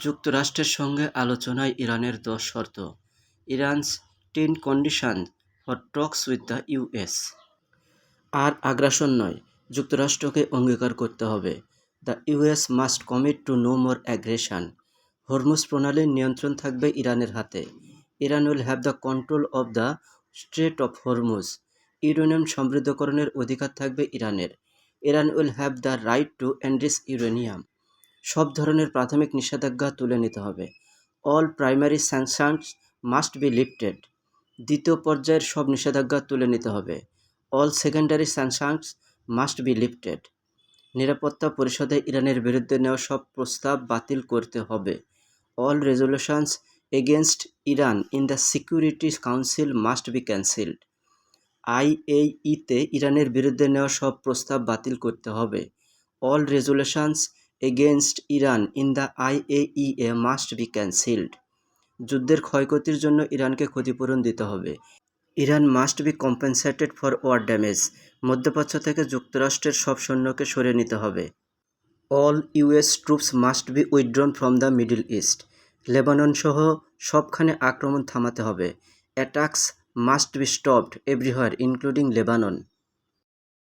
যুক্তরাষ্ট্রের সঙ্গে আলোচনায় ইরানের 10 শর্ত। Iran's 10 condition for talks with the US. আর আগ্রাসন নয়, যুক্তরাষ্ট্রকে অঙ্গীকার করতে হবে। The US must commit to no more aggression. Hormuz প্রণালীর নিয়ন্ত্রণ থাকবে ইরানের হাতে। Iran will have the control of the strait of Hormuz. Uranium সমৃদ্ধকরণের অধিকার থাকবে ইরানের। Iran will have the right to enrich uranium. সব ধরনের প্রাথমিক নিষেধাজ্ঞা তুলে নিতে হবে। All primary sanctions must be lifted. দ্বিতীয় পর্যায়ের সব নিষেধাজ্ঞা তুলে নিতে হবে। All secondary sanctions must be lifted. নিরাপত্তা পরিষদে ইরানের বিরুদ্ধে নেওয়া সব প্রস্তাব বাতিল করতে হবে। All resolutions against Iran in the security council must be cancelled. আইএইতে ইরানের বিরুদ্ধে নেওয়া সব প্রস্তাব বাতিল করতে হবে। All resolutions against Iran in the IAEA must be cancelled. যুদ্ধের ক্ষয়ক্ষতির জন্য ইরানকে ক্ষতিপূরণ দিতে হবে। Iran must be compensated for war damage. মধ্যপ্রাচ্য থেকে যুক্তরাষ্ট্রের সব সৈন্যকে সরিয়ে নিতে হবে। All US troops must be withdrawn from the Middle East. Lebanon সহ সবখানে আক্রমণ থামাতে হবে। Attacks must be stopped everywhere including Lebanon.